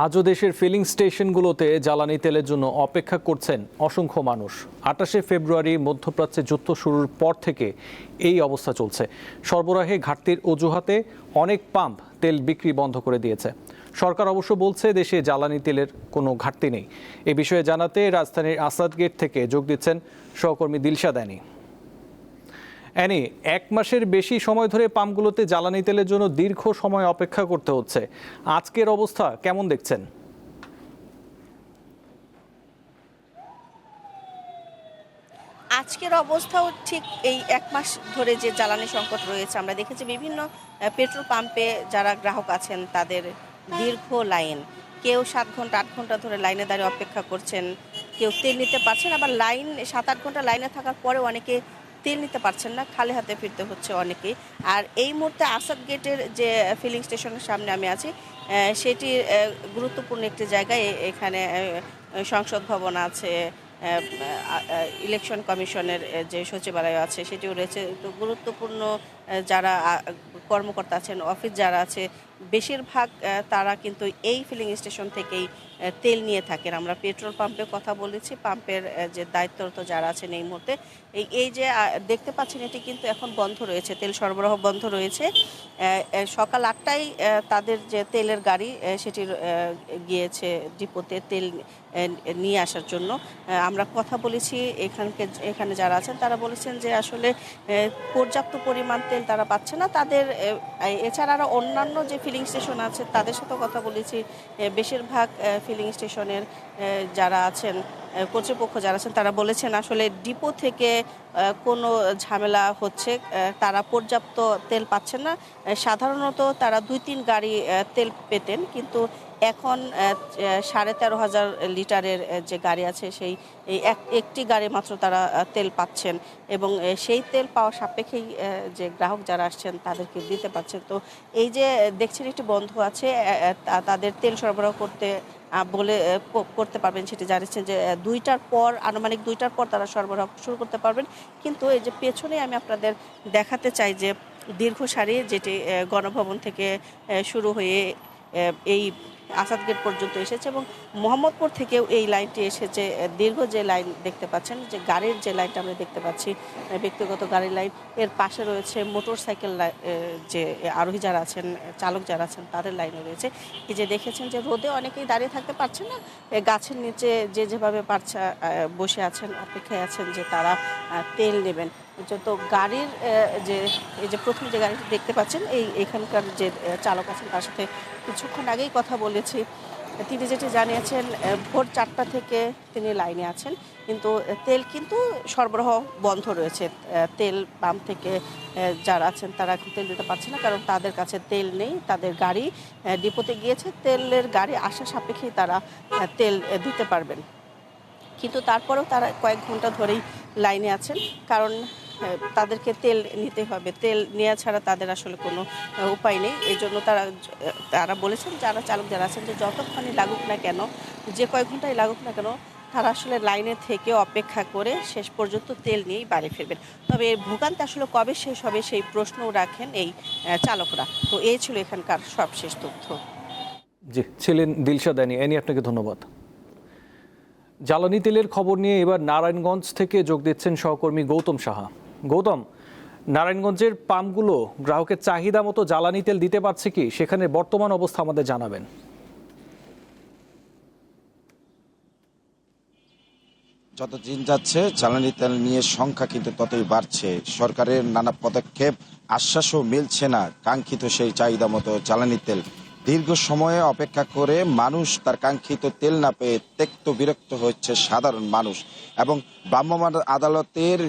আজও দেশের ফিলিং স্টেশনগুলোতে জ্বালানি তেলের জন্য অপেক্ষা করছেন অসংখ্য মানুষ। 28শে ফেব্রুয়ারি মধ্যপ্রাচ্যে যুদ্ধ শুরুর পর থেকে এই অবস্থা চলছে। সরবরাহে ঘাটতির অজুহাতে অনেক পাম্প তেল বিক্রি বন্ধ করে দিয়েছে। সরকার অবশ্য বলছে দেশে জ্বালানি তেলের কোনো ঘাটতি নেই। এ বিষয়ে জানাতে রাজধানীর আসাদ গেট থেকে যোগ দিচ্ছেন সহকর্মী দিলশাদ আনি। অ্যানি, 1 মাসের বেশি সময় ধরে পাম্পগুলোতে জ্বালানি তেলের জন্য দীর্ঘ সময় অপেক্ষা করতে হচ্ছে। আজকের অবস্থা কেমন দেখছেন? আজকের অবস্থাও ঠিক এই 1 মাস ধরে যে জ্বালানি সংকট রয়েছে, আমরা দেখেছি বিভিন্ন পেট্রোল পাম্পে যারা গ্রাহক আছেন তাদের দীর্ঘ লাইন। কেউ 7 ঘন্টা 8 ঘন্টা ধরে লাইনে দাঁড়িয়ে অপেক্ষা করছেন, কেউ তেল নিতে পারছেন, আবার লাইন 7-8 ঘন্টা লাইনে থাকার পরেও অনেকে তেল নিতে পারছেন না, খালি হাতে ফিরতে হচ্ছে অনেকেই। আর এই মুহূর্তে আসাদ গেটের যে ফিলিং স্টেশনের সামনে আমি আছি, সেটি গুরুত্বপূর্ণ একটি জায়গায়। এখানে সংসদ ভবন আছে, ইলেকশন কমিশনের যে সচিবালয় আছে সেটিও রয়েছে। তো গুরুত্বপূর্ণ যারা কর্মকর্তা আছেন, অফিস যারা আছে, বেশিরভাগ তারা কিন্তু এই ফিলিং স্টেশন থেকেই তেল নিয়ে থাকেন। আমরা পেট্রোল পাম্পের কথা বলেছি, পাম্পের যে দায়িত্বরত যারা আছেন এই মুহূর্তে এই যে দেখতে পাচ্ছেন এটি কিন্তু এখন বন্ধ রয়েছে, তেল সরবরাহ বন্ধ রয়েছে। সকাল 8টায় তাদের যে তেলের গাড়ি সেটি গিয়েছে ডিপোতে তেল নিয়ে আসার জন্য। আমরা কথা বলেছি এখানে যারা আছেন তারা বলেছেন যে আসলে পর্যাপ্ত পরিমাণ তেল তারা পাচ্ছে না। তাদের এছাড়া আরও অন্যান্য যে ফিলিং স্টেশন আছে তাদের সাথেও কথা বলেছি। বেশিরভাগ ফিলিং স্টেশনের যারা আছেন, কর্তৃপক্ষ যারা আছেন তারা বলেছেন আসলে ডিপো থেকে কোনো ঝামেলা হচ্ছে, তারা পর্যাপ্ত তেল পাচ্ছেন না। সাধারণত তারা 2-3 গাড়ি তেল পেতেন, কিন্তু এখন 13,500 লিটারের যে গাড়ি আছে সেই একটি গাড়ি মাত্র তারা তেল পাচ্ছেন, এবং সেই তেল পাওয়া সাপেক্ষেই যে গ্রাহক যারা আসছেন তাদেরকে দিতে পারছেন। তো এই যে দেখছেন একটি বন্ধ আছে, তাদের তেল সরবরাহ করতে পারবেন সেটি জানিয়েছেন যে 2টার পর, আনুমানিক 2টার পর তারা সরবরাহ শুরু করতে পারবেন। কিন্তু এই যে পেছনে আমি আপনাদের দেখাতে চাই যে দীর্ঘ সারি যেটি গণভবন থেকে শুরু হয়ে এই আসাদ গেট পর্যন্ত এসেছে, এবং মোহাম্মদপুর থেকেও এই লাইনটি এসেছে। দীর্ঘ যে লাইন দেখতে পাচ্ছেন, যে গাড়ির যে লাইনটা আমরা দেখতে পাচ্ছি, ব্যক্তিগত গাড়ির লাইন, এর পাশে রয়েছে মোটর সাইকেল যে আরোহী যারা আছেন, চালক যারা আছেন তাদের লাইনও রয়েছে। এই যে দেখেছেন যে রোদে অনেকেই দাঁড়িয়ে থাকতে পারছেন না, গাছের নিচে যেভাবে পারছে বসে আছেন, অপেক্ষায় আছেন যে তারা তেল নেবেন। তো গাড়ির এই যে প্রথম যে গাড়িটি দেখতে পাচ্ছেন, এখানকার যে চালক আছেন তার সাথে কিছুক্ষণ আগেই কথা বলেছি। তিনি যেটি জানিয়েছেন, ভোর 4টা থেকে তিনি লাইনে আছেন, কিন্তু তেল কিন্তু সরবরাহ বন্ধ রয়েছে। তেল পাম্প থেকে যারা আছেন তারা এখন তেল দিতে পারছে না, কারণ তাদের কাছে তেল নেই। তাদের গাড়ি ডিপোতে গিয়েছে, তেলের গাড়ি আসা সাপেক্ষেই তারা তেল দিতে পারবেন। কিন্তু তারপরেও তারা কয়েক ঘন্টা ধরেই লাইনে আছেন, কারণ তাদেরকে তেল নিতে হবে, তেল নেওয়া ছাড়া তাদের আসলে কোনো উপায় নেই। এই জন্য তারা বলেছেন, যারা চালক যারা আছেন, যে যতক্ষণই লাগুক না কেন, যে কয়েক ঘন্টাই লাগুক না কেন, তারা আসলে লাইনে থেকে অপেক্ষা করে শেষ পর্যন্ত তেল নিয়েই বাড়ি ফিরবেন। তবে এর ভোগান্তি আসলে কবে শেষ হবে সেই প্রশ্নও রাখেন এই চালকরা। তো এই ছিল এখানকার সবশেষ তথ্য। জি, ছিলেন দিলশাদ আনি। আপনাকে ধন্যবাদ। জ্বালানি তেলের খবর নিয়ে এবার নারায়ণগঞ্জ থেকে যোগ দিচ্ছেন সহকর্মী গৌতম সাহা। গৌতম, নারায়ণগঞ্জের পাম্পগুলো গ্রাহকের চাহিদা মতো জ্বালানি তেল দিতে পারছে কি? সেখানে বর্তমান অবস্থা আমাদের জানাবেন। যত দিন যাচ্ছে জ্বালানি তেল নিয়ে সংখ্যা কিন্তু ততই বাড়ছে। সরকারের নানা পদক্ষেপ, আশ্বাসও মিলছে না কাঙ্ক্ষিত সেই চাহিদা মতো জ্বালানি তেল। দীর্ঘ সময়ে অপেক্ষা করে মানুষ তার কাঙ্ক্ষিত তেল না পেয়ে তেক্ত বিরক্ত হচ্ছে সাধারণ মানুষ, এবং ভ্রাম্যমাণ আদালতের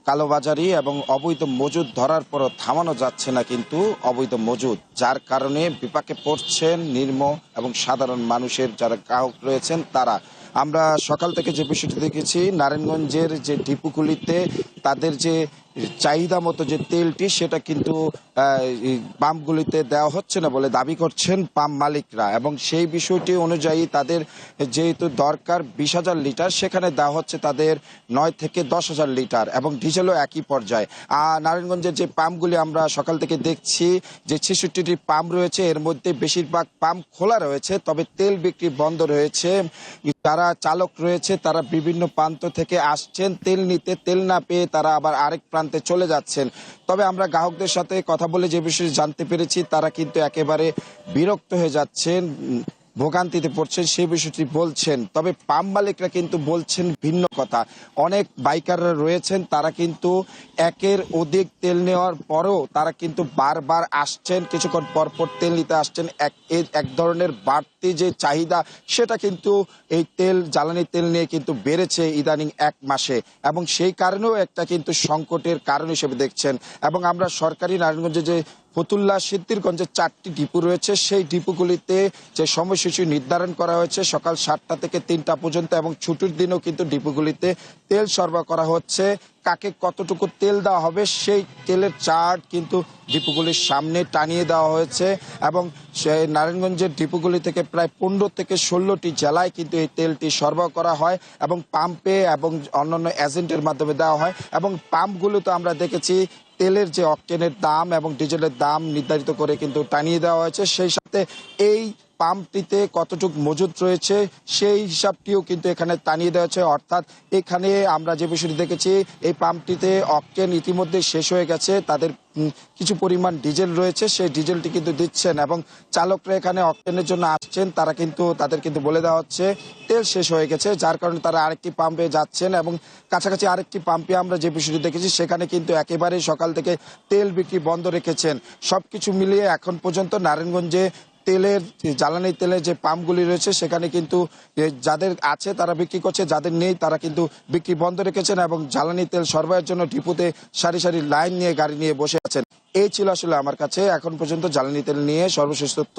কালোবাজারি এবং অবৈধ মজুদ ধরার পরও থামানো যাচ্ছে না কিন্তু অবৈধ মজুদ, যার কারণে বিপাকে পড়ছেন নিম্ন এবং সাধারণ মানুষের যারা গ্রাহক রয়েছেন তারা। আমরা সকাল থেকে যে বিষয়টি দেখেছি, নারায়ণগঞ্জের যে ডিপুগুলিতে তাদের যে চাহিদা মতো যে তেলটি সেটা কিন্তু এই পাম্পগুলিতে দেওয়া হচ্ছে না বলে দাবি করছেন পাম্প মালিকরা, এবং সেই বিষয়টি অনুযায়ী তাদের যেহেতু দরকার 20,000 লিটার, সেখানে দেওয়া হচ্ছে তাদের 9 থেকে 10,000 লিটার, এবং ডিজেলও একই পর্যায়ে। আর নারায়ণগঞ্জের যে পাম্পগুলি আমরা সকাল থেকে দেখছি, যে 66টি পাম্প রয়েছে, এর মধ্যে বেশিরভাগ পাম্প খোলা রয়েছে, তবে তেল বিক্রি বন্ধ রয়েছে। যারা চালক রয়েছে তারা বিভিন্ন প্রান্ত থেকে আসছেন তেল নিতে, তেল না পেয়ে তারা আবার আরেক প্রান্তে চলে যাচ্ছেন। তবে আমরা গ্রাহকদের সাথে কথা বলে যে বিষয়ে জানতে পেরেছি, তারা কিন্তু একেবারে বিরক্ত হয়ে যাচ্ছেন, ভোগান্তিতে পড়ছেন, সেই বিষয়টি বলছেন। তবে পাম্প মালিকরা কিন্তু বলছেন ভিন্ন কথা। অনেক বাইকাররা রয়েছেন, তারা কিন্তু একের অধিক তেল নেওয়ার পরেও তারা কিন্তু বারবার আসছেন, কিছুক্ষণ পরপর তেল নিতে আসছেন। এক ধরনের বাড়তি যে চাহিদা, সেটা কিন্তু এই তেল, জ্বালানি তেল নিয়ে কিন্তু বেড়েছে ইদানিং 1 মাসে, এবং সেই কারণেও একটা কিন্তু সংকটের কারণ হিসেবে দেখছেন। এবং আমরা সরকারি নারায়ণগঞ্জে যে ফতুল্লা, সিদ্ধিরগঞ্জে 4টি ডিপো রয়েছে, সেই ডিপোগুলিতে যে সময়সূচি নির্ধারণ করা হয়েছে সকাল 7টা থেকে 3টা পর্যন্ত, এবং ছুটির দিনেও কিন্তু ডিপোগুলিতে তেল সরবরাহ করা হচ্ছে। কাকে কতটুকু তেল দেওয়া হবে সেই তেলের চার্ট কিন্তু ডিপোগুলির সামনে টানিয়ে দেওয়া হয়েছে, এবং নারায়ণগঞ্জের ডিপোগুলি থেকে প্রায় 15 থেকে 16টি জেলায় কিন্তু এই তেলটি সরবরাহ করা হয়, এবং পাম্পে এবং অন্যান্য এজেন্টের মাধ্যমে দেওয়া হয়। এবং পাম্পগুলোতে আমরা দেখেছি তেলের যে অকটেনের দাম এবং ডিজেলের দাম নির্ধারিত করে কিন্তু টানিয়ে দেওয়া হয়েছে। সেই সাথে এই পাম্পটিতে কতটুকু মজুত রয়েছে সেই হিসাবটিও কিন্তু এখানে টানিয়ে দেওয়া হয়েছে। অর্থাৎ এখানে আমরা যে বিষয়টি দেখেছি, এই পাম্পটিতে অকটেন ইতিমধ্যে শেষ হয়ে গেছে, তাদের কিছু পরিমাণ ডিজেল রয়েছে, সেই ডিজেলটি কিন্তু দিচ্ছেন, এবং চালকরা এখানে অকটেনের জন্য আসছেন, তারা কিন্তু তাদের কিন্তু বলে দেওয়া হচ্ছে তেল শেষ হয়ে গেছে, যার কারণে তারা আরেকটি পাম্পে যাচ্ছেন। এবং কাছাকাছি আরেকটি পাম্পে আমরা যে বিষয়টি দেখেছি, সেখানে কিন্তু একেবারে সকাল থেকে তেল বিক্রি বন্ধ রেখেছেন। সবকিছু মিলিয়ে এখন পর্যন্ত নারায়ণগঞ্জে তেলের, জ্বালানি তেলের যে পাম্পগুলি রয়েছে সেখানে কিন্তু যাদের আছে তারা বিক্রি করছে, যাদের নেই তারা কিন্তু বিক্রি বন্ধ রেখেছেন, এবং জ্বালানি তেল সরবরাহের জন্য ডিপোতে সারি সারি লাইন নিয়ে গাড়ি নিয়ে বসে আছেন। এই ছিল আসলে আমার কাছে এখন পর্যন্ত জ্বালানি তেল নিয়ে সর্বশেষ তথ্য।